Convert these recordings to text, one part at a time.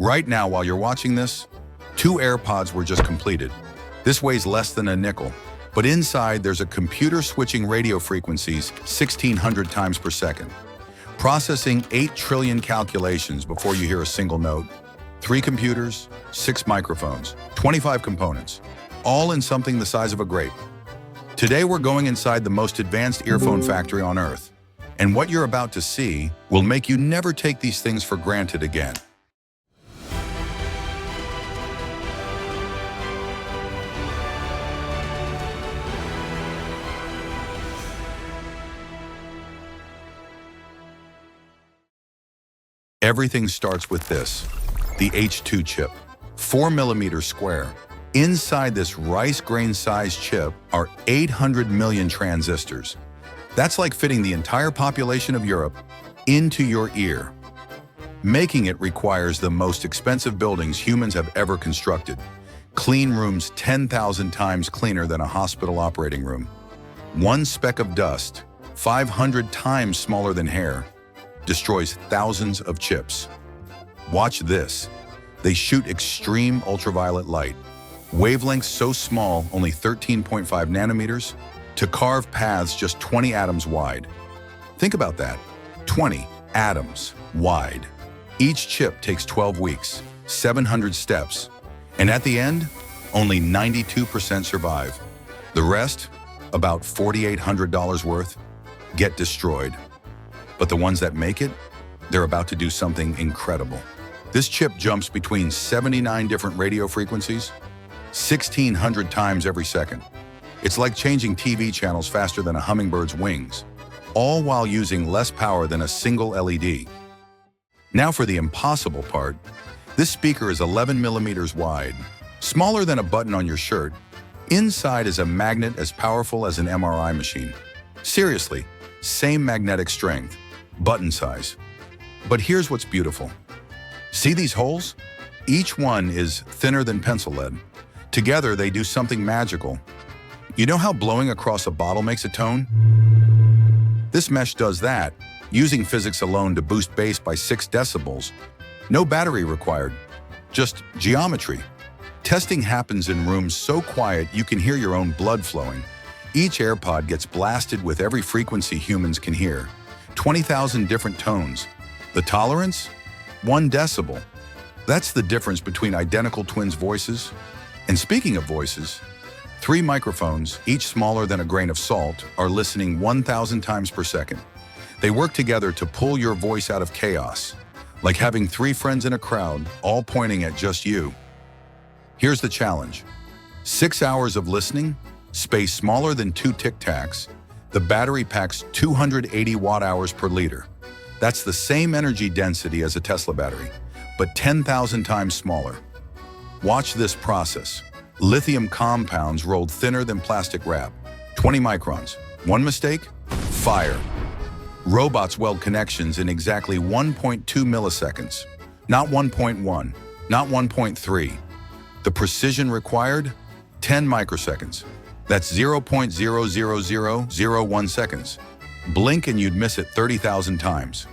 Right now, while you're watching this, 2 AirPods were just completed. This weighs less than a nickel, but inside there's a computer switching radio frequencies 1,600 times per second, processing 8 trillion calculations before you hear a single note. 3 computers, 6 microphones, 25 components, all in something the size of a grape. Today we're going inside the most advanced earphone factory on Earth, and what you're about to see will make you never take these things for granted again. Everything starts with this, the H2 chip, 4 millimeters square. Inside this rice grain-sized chip are 800 million transistors. That's like fitting the entire population of Europe into your ear. Making it requires the most expensive buildings humans have ever constructed. Clean rooms 10,000 times cleaner than a hospital operating room. One speck of dust, 500 times smaller than hair, destroys thousands of chips. Watch this. They shoot extreme ultraviolet light, wavelengths so small, only 13.5 nanometers, to carve paths just 20 atoms wide. Think about that, 20 atoms wide. Each chip takes 12 weeks, 700 steps, and at the end, only 92% survive. The rest, about $4,800 worth, get destroyed. But the ones that make it, they're about to do something incredible. This chip jumps between 79 different radio frequencies, 1,600 times every second. It's like changing TV channels faster than a hummingbird's wings, all while using less power than a single LED. Now for the impossible part. This speaker is 11 millimeters wide, smaller than a button on your shirt. Inside is a magnet as powerful as an MRI machine. Seriously, same magnetic strength, button size. But here's what's beautiful. See these holes? Each one is thinner than pencil lead. Together, they do something magical. You know how blowing across a bottle makes a tone? This mesh does that, using physics alone to boost bass by 6 decibels. No battery required, just geometry. Testing happens in rooms so quiet you can hear your own blood flowing. Each AirPod gets blasted with every frequency humans can hear. 20,000 different tones. The tolerance? 1 decibel. That's the difference between identical twins' voices. And speaking of voices, 3 microphones, each smaller than a grain of salt, are listening 1,000 times per second. They work together to pull your voice out of chaos, like having 3 friends in a crowd, all pointing at just you. Here's the challenge. 6 hours of listening, space smaller than 2 Tic Tacs. The battery packs 280 watt-hours per liter. That's the same energy density as a Tesla battery, but 10,000 times smaller. Watch this process. Lithium compounds rolled thinner than plastic wrap, 20 microns. One mistake? Fire. Robots weld connections in exactly 1.2 milliseconds. Not 1.1, not 1.3. The precision required? 10 microseconds. That's 0.00001 seconds. Blink and you'd miss it 30,000 times.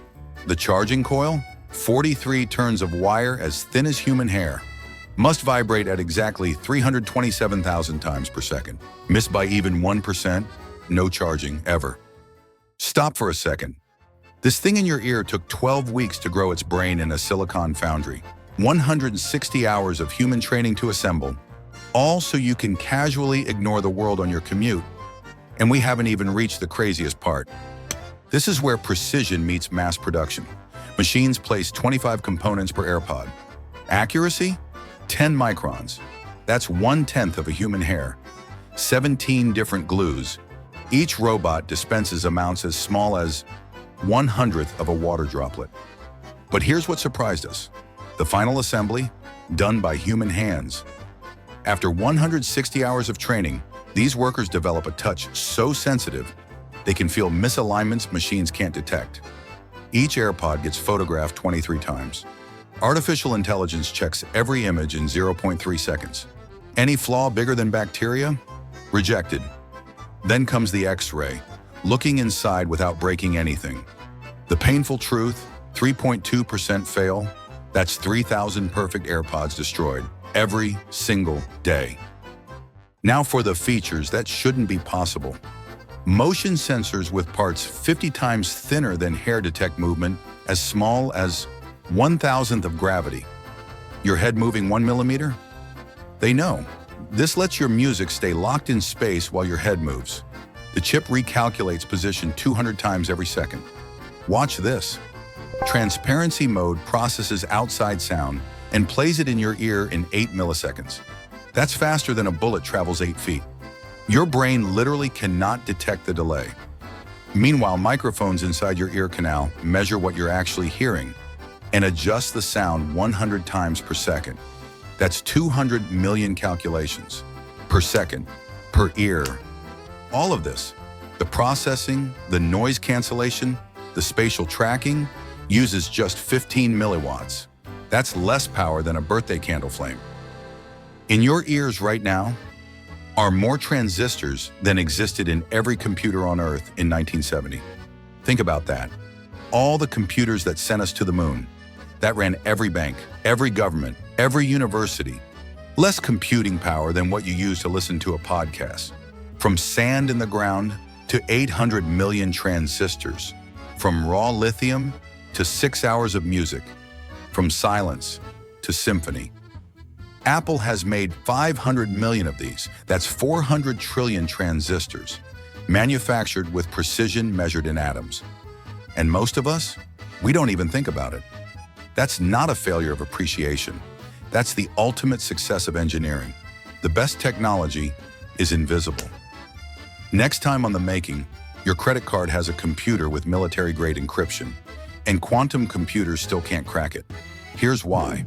The charging coil? 43 turns of wire as thin as human hair. Must vibrate at exactly 327,000 times per second. Missed by even 1%, no charging ever. Stop for a second. This thing in your ear took 12 weeks to grow its brain in a silicon foundry. 160 hours of human training to assemble. All so you can casually ignore the world on your commute. And we haven't even reached the craziest part. This is where precision meets mass production. Machines place 25 components per AirPod. Accuracy? 10 microns. That's 1/10 of a human hair. 17 different glues. Each robot dispenses amounts as small as 1/100th of a water droplet. But here's what surprised us. The final assembly, done by human hands. After 160 hours of training, these workers develop a touch so sensitive, they can feel misalignments machines can't detect. Each AirPod gets photographed 23 times. Artificial intelligence checks every image in 0.3 seconds. Any flaw bigger than bacteria? Rejected. Then comes the X-ray, looking inside without breaking anything. The painful truth, 3.2% fail, That's 3,000 perfect AirPods destroyed every single day. Now for the features that shouldn't be possible. Motion sensors with parts 50 times thinner than hair detect movement as small as 1,000th of gravity. Your head moving 1 millimeter? They know. This lets your music stay locked in space while your head moves. The chip recalculates position 200 times every second. Watch this. Transparency mode processes outside sound and plays it in your ear in 8 milliseconds. That's faster than a bullet travels 8 feet. Your brain literally cannot detect the delay. Meanwhile, microphones inside your ear canal measure what you're actually hearing and adjust the sound 100 times per second. That's 200 million calculations per second, per ear. All of this, the processing, the noise cancellation, the spatial tracking, uses just 15 milliwatts. That's less power than a birthday candle flame. In your ears right now are more transistors than existed in every computer on Earth in 1970. Think about that. All the computers that sent us to the moon, that ran every bank, every government, every university. Less computing power than what you use to listen to a podcast. From sand in the ground to 800 million transistors. From raw lithium to 6 hours of music. From silence to symphony. Apple has made 500 million of these. That's 400 trillion transistors, manufactured with precision measured in atoms. And most of us, we don't even think about it. That's not a failure of appreciation. That's the ultimate success of engineering. The best technology is invisible. Next time on The Making, your credit card has a computer with military-grade encryption, and quantum computers still can't crack it. Here's why.